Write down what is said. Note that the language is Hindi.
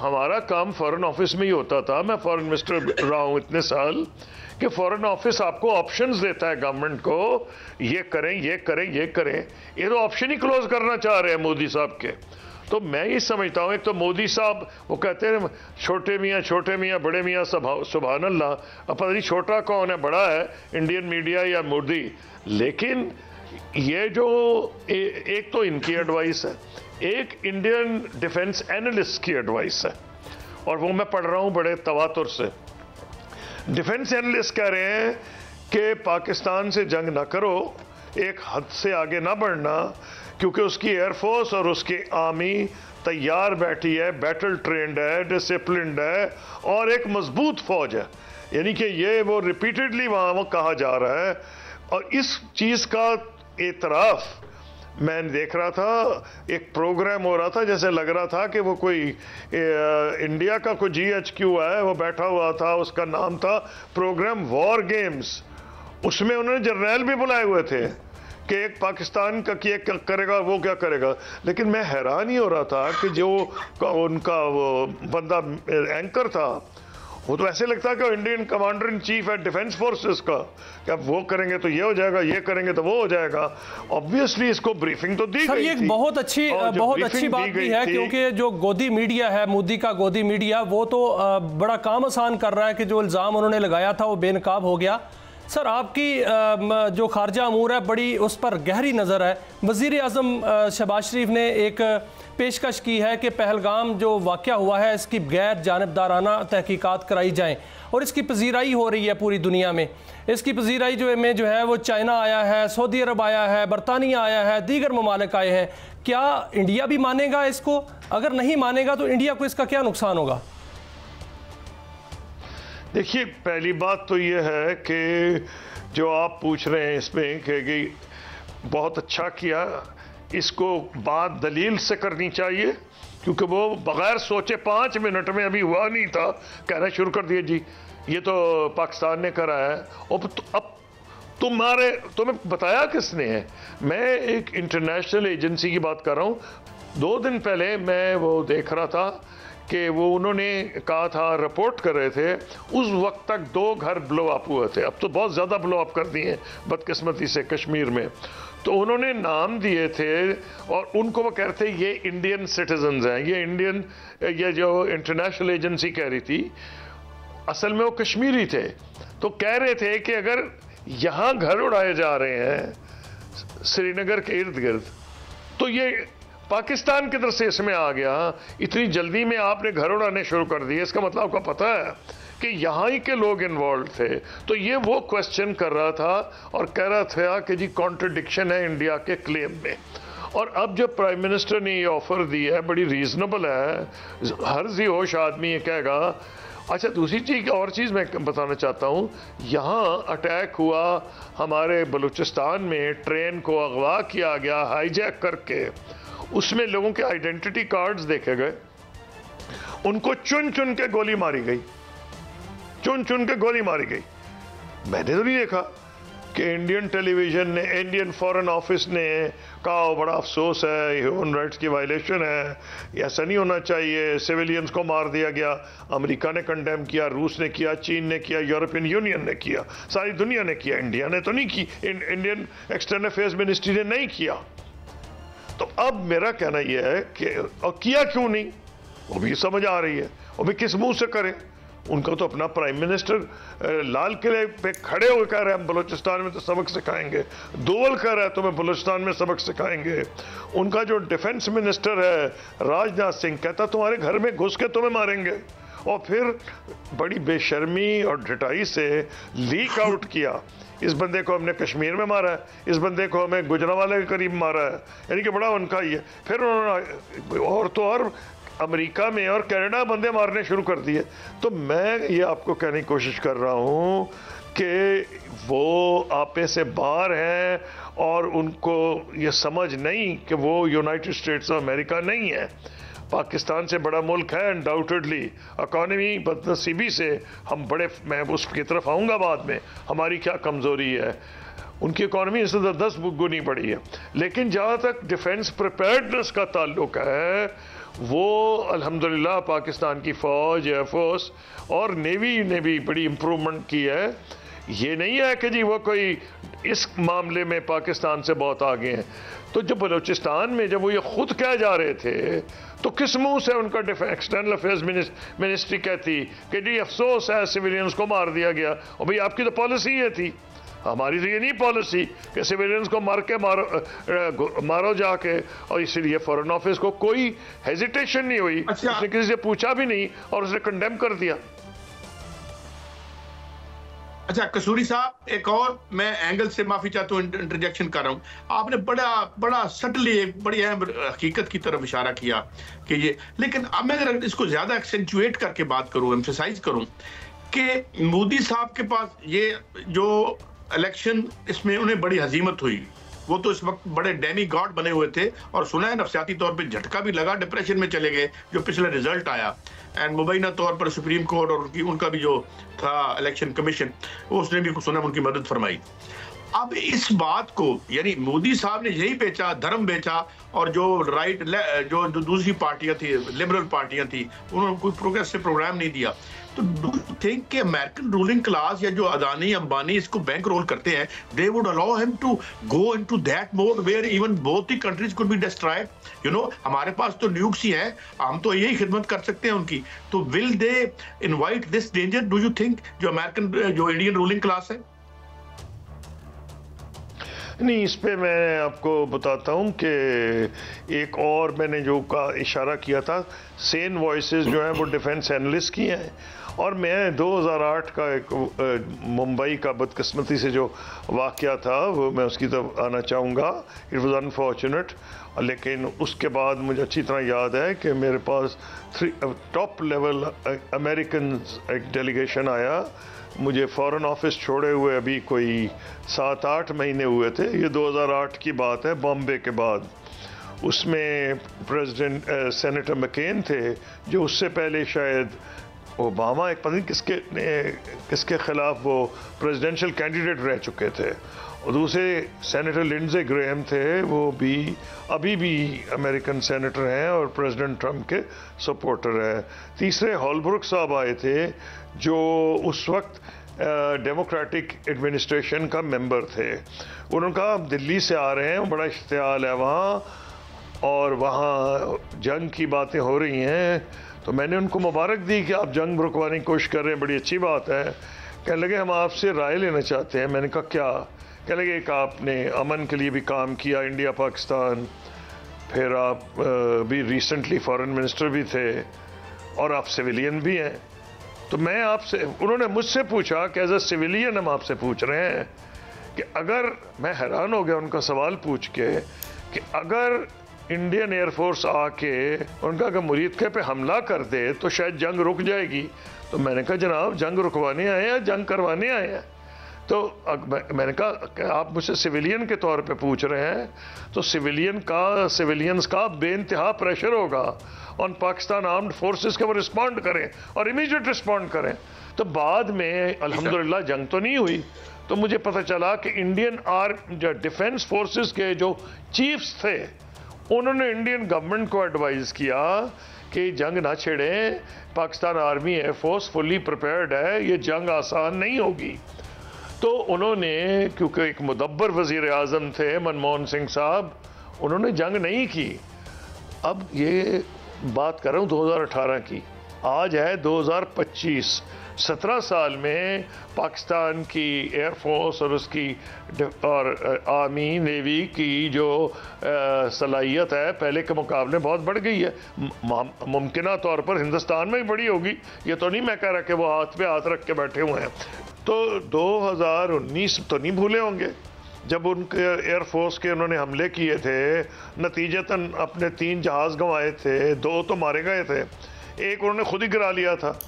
हमारा काम फॉरेन ऑफिस में ही होता था, मैं फॉरेन मिनिस्टर रहा हूं इतने साल, कि फॉरेन ऑफिस आपको ऑप्शंस देता है गवर्नमेंट को, ये करें ये करें ये करें। ये तो ऑप्शन ही क्लोज करना चाह रहे हैं मोदी साहब के। तो मैं ये समझता हूं, एक तो मोदी साहब वो कहते हैं छोटे मियाँ बड़े मियाँ सुभान अल्लाह। अब पता नहीं छोटा कौन है बड़ा है, इंडियन मीडिया या मोदी। लेकिन ये जो एक तो इनकी एडवाइस है, एक इंडियन डिफेंस एनालिस्ट की एडवाइस है, और वो मैं पढ़ रहा हूं बड़े तवातुर से। डिफेंस एनालिस्ट कह रहे हैं कि पाकिस्तान से जंग ना करो, एक हद से आगे ना बढ़ना, क्योंकि उसकी एयरफोर्स और उसकी आर्मी तैयार बैठी है, बैटल ट्रेंड है, डिसिप्लिन्ड है, और एक मजबूत फौज है। यानी कि ये वो रिपीटेडली वहाँ कहा जा रहा है। और इस चीज़ का एतराफ़ मैं देख रहा था, एक प्रोग्राम हो रहा था, जैसे लग रहा था कि वो कोई इंडिया का कोई GHQ है, वो बैठा हुआ था, उसका नाम था प्रोग्राम वॉर गेम्स। उसमें उन्होंने जर्नैल भी बुलाए हुए थे कि एक पाकिस्तान का कि क्या करेगा, वो क्या करेगा। लेकिन मैं हैरान ही हो रहा था कि जो उनका वो बंदा एंकर था, वो तो ऐसे लगता है कि इंडियन कमांडर इन चीफ है डिफेंस फोर्सेस का, कि अब वो करेंगे तो ये हो जाएगा, ये करेंगे तो वो हो जाएगा। ऑब्वियसली इसको ब्रीफिंग तो दी गई ये थी। बहुत अच्छी बात भी है, क्योंकि जो गोदी मीडिया है, मोदी का गोदी मीडिया, वो तो बड़ा काम आसान कर रहा है कि जो इल्ज़ाम उन्होंने लगाया था वो बेनकाब हो गया। सर, आपकी जो खारजा अमूर है बड़ी उस पर गहरी नज़र है। वज़ीर आज़म शहबाज शरीफ ने एक पेशकश की है कि पहलगाम जो वाक़या हुआ है इसकी गैर जानिबदाराना तहकीकात कराई जाएं, और इसकी पजीराई हो रही है पूरी दुनिया में। इसकी पजीराई जो है वो चाइना आया है, सऊदी अरब आया है, बरतानिया आया है, दीगर ममालिक आए हैं। क्या इंडिया भी मानेगा इसको? अगर नहीं मानेगा तो इंडिया को इसका क्या नुकसान होगा? देखिए, पहली बात तो ये है कि जो आप पूछ रहे हैं इसमें कि बहुत अच्छा किया, इसको बात दलील से करनी चाहिए, क्योंकि वो बगैर सोचे 5 मिनट में, अभी हुआ नहीं था, कहना शुरू कर दिया जी ये तो पाकिस्तान ने करा है। अब तुम्हें बताया किसने है? मैं एक इंटरनेशनल एजेंसी की बात कर रहा हूँ। 2 दिन पहले मैं वो देख रहा था कि वो उन्होंने कहा था, रिपोर्ट कर रहे थे, उस वक्त तक 2 घर ब्लो अप हुए थे, अब तो बहुत ज़्यादा ब्लो अप कर दिए बदकिस्मती से कश्मीर में। तो उन्होंने नाम दिए थे और उनको वो कह रहे थे ये इंडियन सिटीजन्स हैं, ये जो इंटरनेशनल एजेंसी कह रही थी, असल में वो कश्मीरी थे। तो कह रहे थे कि अगर यहाँ घर उड़ाए जा रहे हैं श्रीनगर के इर्द गिर्द, तो ये पाकिस्तान की तरफ से इसमें आ गया। इतनी जल्दी में आपने घर उड़ाने शुरू कर दिए, इसका मतलब आपको पता है कि यहाँ ही के लोग इन्वॉल्व थे। तो ये वो क्वेश्चन कर रहा था और कह रहा था कि जी कॉन्ट्रडिक्शन है इंडिया के क्लेम में। और अब जो प्राइम मिनिस्टर ने ये ऑफर दी है बड़ी रीजनेबल है, हर जी होश आदमी ये कहेगा। अच्छा, दूसरी चीज़ और चीज़ मैं बताना चाहता हूँ, यहाँ अटैक हुआ हमारे बलूचिस्तान में, ट्रेन को अगवा किया गया हाईजैक करके, उसमें लोगों के आइडेंटिटी कार्ड्स देखे गए, उनको चुन चुन के गोली मारी गई, चुन चुन के गोली मारी गई। मैंने तो नहीं देखा कि इंडियन टेलीविजन ने, इंडियन फॉरेन ऑफिस ने कहा बड़ा अफसोस है, ह्यूमन राइट्स की वायलेशन है, ऐसा नहीं होना चाहिए, सिविलियंस को मार दिया गया। अमेरिका ने कंडेम किया, रूस ने किया, चीन ने किया, यूरोपियन यूनियन ने किया, सारी दुनिया ने किया, इंडिया ने तो नहीं की, इंडियन एक्सटर्नल अफेयर्स मिनिस्ट्री ने नहीं किया। तो अब मेरा कहना यह है कि और किया क्यों नहीं, वो भी समझ आ रही है, वो भी किस मुंह से करें। उनका तो अपना प्राइम मिनिस्टर लाल किले पे खड़े होकर कह रहे हैं हम बलूचिस्तान में तो सबक सिखाएंगे, दोवल कह रहा है तुम्हें बलूचिस्तान में सबक सिखाएंगे। उनका जो डिफेंस मिनिस्टर है राजनाथ सिंह कहता तुम्हारे घर में घुस के तुम्हें मारेंगे। और फिर बड़ी बेशर्मी और ढिठाई से लीक आउट किया, इस बंदे को हमने कश्मीर में मारा है, इस बंदे को हमें गुजरांवाले के करीब मारा है, यानी कि बड़ा उनका ही है। फिर उन्होंने और तो और अमेरिका में और कनाडा बंदे मारने शुरू कर दिए। तो मैं ये आपको कहने की कोशिश कर रहा हूँ कि वो आपे से बाहर हैं और उनको ये समझ नहीं कि वो यूनाइटेड स्टेट्स ऑफ अमेरिका नहीं है, पाकिस्तान से बड़ा मुल्क है अनडाउटेडली। इकॉनमी बदनसीबी से हम बड़े, मैं उसकी तरफ आऊँगा बाद में, हमारी क्या कमज़ोरी है, उनकी इकॉनमी इससे 10 गुनी बढ़ी है। लेकिन जहाँ तक डिफेंस प्रिपेयर्डनेस का ताल्लुक है, वो अल्हम्दुलिल्लाह पाकिस्तान की फ़ौज, एयरफोर्स और नेवी ने भी बड़ी इम्प्रूवमेंट की है। ये नहीं है कि जी वो कोई इस मामले में पाकिस्तान से बहुत आगे हैं। तो जब बलूचिस्तान में जब वो ये खुद कह जा रहे थे तो किस मुंह से उनका एक्सटर्नल अफेयर्स मिनिस्ट्री कहती कि जी अफसोस है सिविलियंस को मार दिया गया। और भाई आपकी तो पॉलिसी ये थी, हमारी तो ये नहीं पॉलिसी कि सिविलियंस को मारो जाके। और इसीलिए फॉरेन ऑफिस को कोई हेजिटेशन नहीं हुई, उसने किसी से पूछा भी नहीं और उसने कंडेम कर दिया। अच्छा कसूरी साहब, एक और मैं एंगल से माफी चाहता हूँ, इंटरजेक्शन कर रहा हूँ। आपने बड़ा सटली एक बड़ी अहम हकीकत की तरफ इशारा किया कि ये, लेकिन अब मैं अगर इसको ज्यादा एक्सेंचुएट करके बात करूँ, एम्फेसाइज करूँ कि मोदी साहब के पास ये जो इलेक्शन, इसमें उन्हें बड़ी हजीमत हुई। वो तो इस वक्त बड़े डेमी गॉड बने हुए थे और सुना है नफसियाती तौर पे झटका भी लगा, डिप्रेशन में चले गए जो पिछले रिजल्ट आया। एंड मुबैना तौर पर सुप्रीम कोर्ट और उनका भी जो था इलेक्शन कमीशन, उसने भी सुना उनकी मदद फरमाई। अब इस बात को यानी मोदी साहब ने यही बेचा, धर्म बेचा, और जो राइट जो दूसरी पार्टियां थी, लिबरल पार्टियां थी, उन्होंने कोई प्रोग्रेसिव प्रोग्राम नहीं दिया। तो डू यू थिंक कि अमेरिकन रूलिंग क्लास या जो अदानी अंबानी इसको बैंक रोल करते हैं, they would allow him to go into that mode where even both the countries could be destroyed? You know, हमारे पास तो न्यूक्स ही हैं, हम तो यही खिदमत कर सकते हैं उनकी। तो will they invite this danger, do you think, जो अमेरिकन जो इंडियन रूलिंग क्लास है? नहीं, इस पे मैं आपको बताता हूँ कि एक और मैंने जो का इशारा किया था, सेन वॉइसेस जो हैं वो डिफेंस एनालिस्ट की हैं। और मैं 2008 का एक मुंबई का बदकिस्मती से जो वाक़या था वो मैं उसकी तरफ आना चाहूँगा। इट वाज अनफॉर्चुनेट, लेकिन उसके बाद मुझे अच्छी तरह याद है कि मेरे पास टॉप लेवल अमेरिकन एक डेलीगेशन आया। मुझे फॉरेन ऑफिस छोड़े हुए अभी कोई 7-8 महीने हुए थे, ये 2008 की बात है, बॉम्बे के बाद। उसमें प्रेसिडेंट सेनेटर मैकेन थे, जो उससे पहले शायद ओबामा एक पता नहीं किसके खिलाफ वो प्रेसिडेंशियल कैंडिडेट रह चुके थे। और दूसरे सेनेटर लिंडसे ग्रेहम थे, वो भी अभी भी अमेरिकन सेनेटर हैं और प्रेसिडेंट ट्रंप के सपोर्टर हैं। तीसरे हॉलब्रुक साहब आए थे, जो उस वक्त डेमोक्रेटिक एडमिनिस्ट्रेशन का मेंबर थे। उन्होंने कहा आप दिल्ली से आ रहे हैं, बड़ा इश्तियाल है वहाँ और वहाँ जंग की बातें हो रही हैं। तो मैंने उनको मुबारक दी कि आप जंग रुकवाने की कोशिश कर रहे हैं, बड़ी अच्छी बात है। कहने लगे हम आपसे राय लेना चाहते हैं। मैंने कहा क्या? कहने लगे कि आपने अमन के लिए भी काम किया, इंडिया पाकिस्तान, फिर आप भी रिसेंटली फॉरेन मिनिस्टर भी थे और आप सिविलियन भी हैं। तो मैं आपसे, उन्होंने मुझसे पूछा कि एज ए सिविलियन हम आपसे पूछ रहे हैं कि अगर, मैं हैरान हो गया उनका सवाल पूछ के, कि अगर इंडियन एयरफोर्स आके उनका अगर मुरीदके पे हमला कर दे तो शायद जंग रुक जाएगी। तो मैंने कहा जनाब जंग रुकवाने आए हैं, जंग करवाने आए हैं? तो मैंने कहा आप मुझसे सिविलियन के तौर पे पूछ रहे हैं, तो सिविलियंस का बेइंतहा प्रेशर होगा ऑन पाकिस्तान आर्म्ड फोर्सेस के वो रिस्पॉन्ड करें और इमीडिएट रिस्पॉन्ड करें। तो बाद में अल्हम्दुलिल्लाह जंग तो नहीं हुई। तो मुझे पता चला कि इंडियन डिफेंस फोर्सेस के जो चीफ्स थे, उन्होंने इंडियन गवर्नमेंट को एडवाइस किया कि जंग ना छेड़ें, Pakistan army air force fully prepared है, ये जंग आसान नहीं होगी। तो उन्होंने, क्योंकि एक मुदब्बर वज़ीर आज़म थे मनमोहन सिंह साहब, उन्होंने जंग नहीं की। अब ये बात कर रहा हूँ 2018 की, आज है 2025। 17 साल में पाकिस्तान की एयरफोर्स और उसकी और आर्मी नेवी की जो सलाहियत है पहले के मुकाबले बहुत बढ़ गई है। मुमकिन तौर पर हिंदुस्तान में भी बड़ी होगी, ये तो नहीं मैं कह रहा कि वो हाथ पे हाथ रख के बैठे हुए हैं। तो 2019 तो नहीं भूले होंगे जब उनके एयरफोर्स के उन्होंने हमले किए थे, नतीजतन अपने 3 जहाज़ गंवाए थे, 2 तो मारे गए थे, एक उन्होंने खुद ही गिरा लिया था।